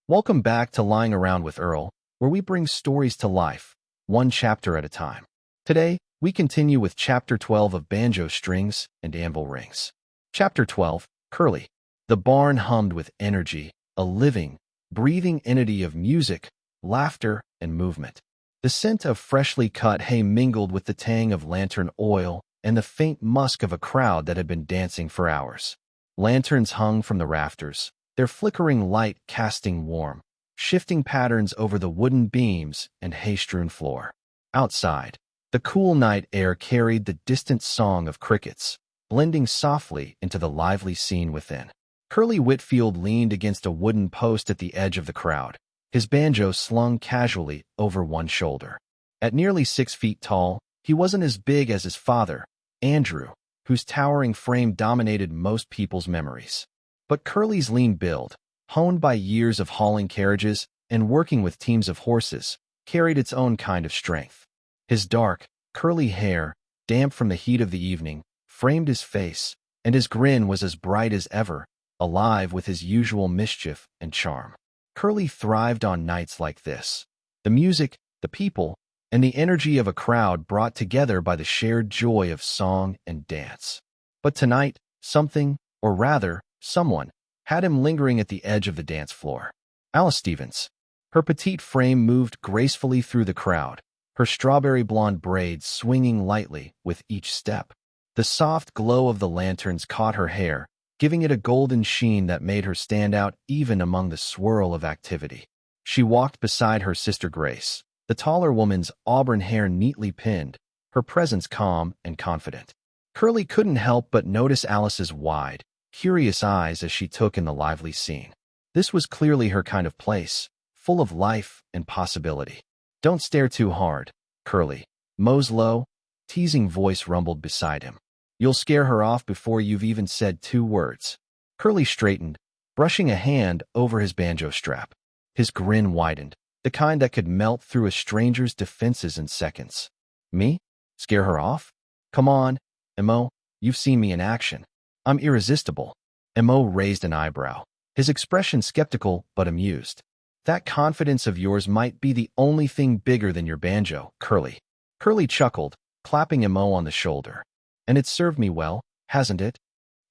Welcome back to Lying Around with Earl, where we bring stories to life, one chapter at a time. Today, we continue with Chapter 12 of Banjo Strings and Anvil Rings. Chapter 12, Curley. The barn hummed with energy, a living, breathing entity of music, laughter, and movement. The scent of freshly cut hay mingled with the tang of lantern oil and the faint musk of a crowd that had been dancing for hours. Lanterns hung from the rafters, their flickering light casting warm, shifting patterns over the wooden beams and hay-strewn floor. Outside, the cool night air carried the distant song of crickets, blending softly into the lively scene within. Curley Whitfield leaned against a wooden post at the edge of the crowd, his banjo slung casually over one shoulder. At nearly 6 feet tall, he wasn't as big as his father, Andrew, whose towering frame dominated most people's memories. But Curley's lean build, honed by years of hauling carriages and working with teams of horses, carried its own kind of strength. His dark, curly hair, damp from the heat of the evening, framed his face, and his grin was as bright as ever, alive with his usual mischief and charm. Curley thrived on nights like this. The music, the people, and the energy of a crowd brought together by the shared joy of song and dance. But tonight, something, or rather, someone, had him lingering at the edge of the dance floor. Alice Stevens. Her petite frame moved gracefully through the crowd, her strawberry blonde braids swinging lightly with each step. The soft glow of the lanterns caught her hair, giving it a golden sheen that made her stand out even among the swirl of activity. She walked beside her sister Grace, the taller woman's auburn hair neatly pinned, her presence calm and confident. Curley couldn't help but notice Alice's wide, curious eyes as she took in the lively scene. This was clearly her kind of place, full of life and possibility. "Don't stare too hard, Curley," Mo's low, teasing voice rumbled beside him. "You'll scare her off before you've even said 2 words. Curley straightened, brushing a hand over his banjo strap. His grin widened, the kind that could melt through a stranger's defenses in seconds. "Me? Scare her off? Come on, Mo, you've seen me in action. I'm irresistible." Mo raised an eyebrow, his expression skeptical but amused. "That confidence of yours might be the only thing bigger than your banjo, Curley." Curley chuckled, clapping Mo on the shoulder. "And it's served me well, hasn't it?"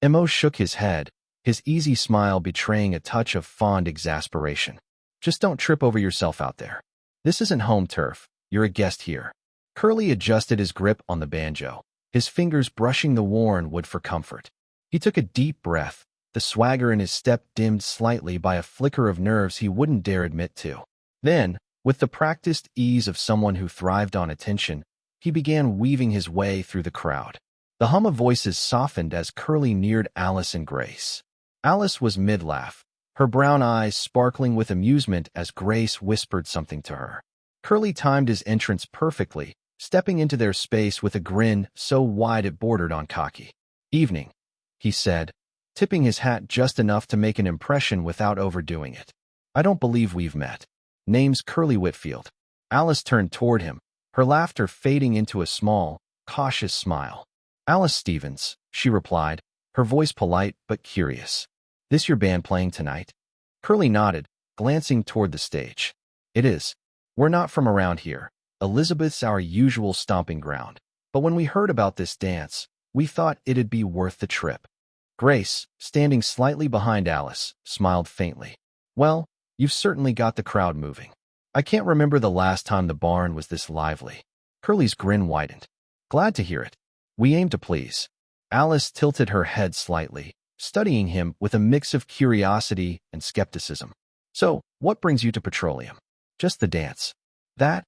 Mo shook his head, his easy smile betraying a touch of fond exasperation. "Just don't trip over yourself out there. This isn't home turf, you're a guest here." Curley adjusted his grip on the banjo, his fingers brushing the worn wood for comfort. He took a deep breath, the swagger in his step dimmed slightly by a flicker of nerves he wouldn't dare admit to. Then, with the practiced ease of someone who thrived on attention, he began weaving his way through the crowd. The hum of voices softened as Curley neared Alice and Grace. Alice was mid-laugh, her brown eyes sparkling with amusement as Grace whispered something to her. Curley timed his entrance perfectly, stepping into their space with a grin so wide it bordered on cocky. "Evening," he said, tipping his hat just enough to make an impression without overdoing it. "I don't believe we've met. Name's Curley Whitfield." Alice turned toward him, her laughter fading into a small, cautious smile. "Alice Stevens," she replied, her voice polite but curious. "This your band playing tonight?" Curley nodded, glancing toward the stage. "It is. We're not from around here. Elizabeth's our usual stomping ground. But when we heard about this dance, we thought it'd be worth the trip." Grace, standing slightly behind Alice, smiled faintly. "Well, you've certainly got the crowd moving. I can't remember the last time the barn was this lively." Curley's grin widened. "Glad to hear it. We aim to please." Alice tilted her head slightly, studying him with a mix of curiosity and skepticism. "So, what brings you to Petroleum?" "Just the dance." "That?"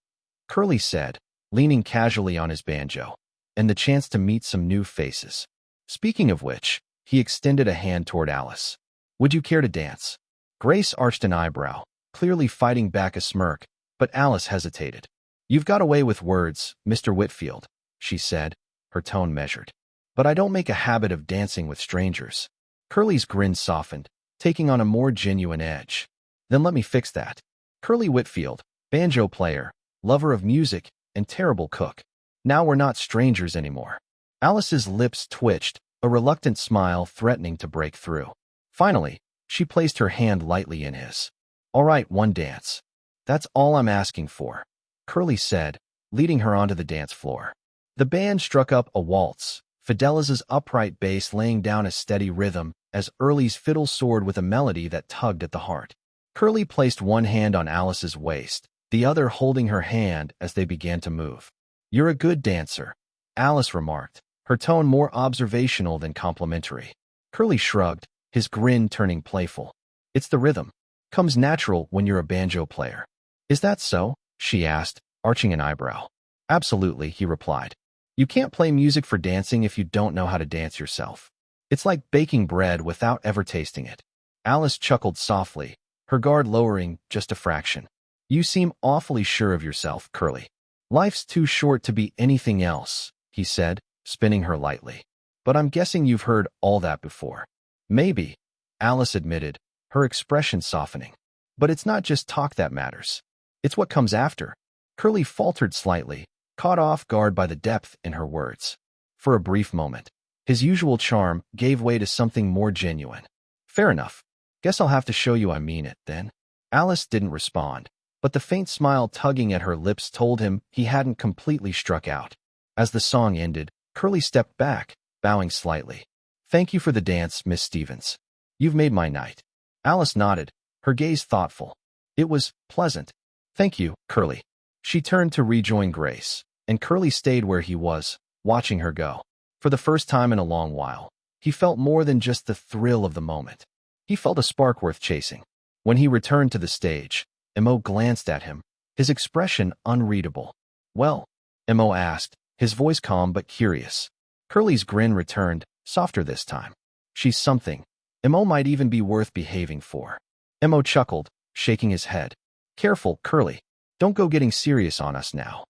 Curley said, leaning casually on his banjo, "and the chance to meet some new faces. Speaking of which," he extended a hand toward Alice. "Would you care to dance?" Grace arched an eyebrow, clearly fighting back a smirk, but Alice hesitated. "You've got a way with words, Mr. Whitfield," she said, her tone measured. "But I don't make a habit of dancing with strangers." Curley's grin softened, taking on a more genuine edge. "Then let me fix that. Curley Whitfield, banjo player, lover of music, and terrible cook. Now we're not strangers anymore." Alice's lips twitched, a reluctant smile threatening to break through. Finally, she placed her hand lightly in his. All right, one dance. That's all I'm asking for, Curly said, leading her onto the dance floor. The band struck up a waltz, Fidela's upright bass laying down a steady rhythm as Early's fiddle soared with a melody that tugged at the heart. Curly placed one hand on Alice's waist, the other holding her hand as they began to move. You're a good dancer, Alice remarked, her tone more observational than complimentary. Curly shrugged, his grin turning playful. It's the rhythm. Comes natural when you're a banjo player. Is that so? She asked, arching an eyebrow. Absolutely, he replied. You can't play music for dancing if you don't know how to dance yourself. It's like baking bread without ever tasting it. Alice chuckled softly, her guard lowering just a fraction. You seem awfully sure of yourself, Curly. Life's too short to be anything else, he said, spinning her lightly. But I'm guessing you've heard all that before. Maybe, Alice admitted, her expression softening. But it's not just talk that matters. It's what comes after. Curly faltered slightly, caught off guard by the depth in her words. For a brief moment, his usual charm gave way to something more genuine. Fair enough. Guess I'll have to show you I mean it, then. Alice didn't respond, but the faint smile tugging at her lips told him he hadn't completely struck out. As the song ended, Curly stepped back, bowing slightly. Thank you for the dance, Miss Stevens. You've made my night. Alice nodded, her gaze thoughtful. It was pleasant. Thank you, Curly. She turned to rejoin Grace, and Curly stayed where he was, watching her go. For the first time in a long while, he felt more than just the thrill of the moment. He felt a spark worth chasing. When he returned to the stage, Mo glanced at him, his expression unreadable. Well? Mo asked, his voice calm but curious. Curly's grin returned, softer this time. She's something. Mo might even be worth behaving for. Mo chuckled, shaking his head. Careful, Curly. Don't go getting serious on us now.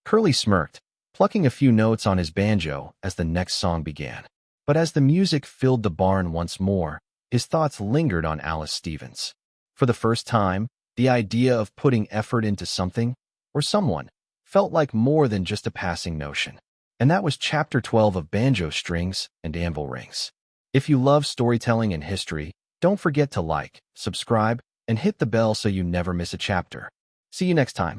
Curly smirked, plucking a few notes on his banjo as the next song began. But as the music filled the barn once more, his thoughts lingered on Alice Stevens. For the first time, the idea of putting effort into something, or someone, felt like more than just a passing notion. And that was Chapter 12 of Banjo Strings and Anvil Rings. If you love storytelling and history, don't forget to like, subscribe, and hit the bell so you never miss a chapter. See you next time.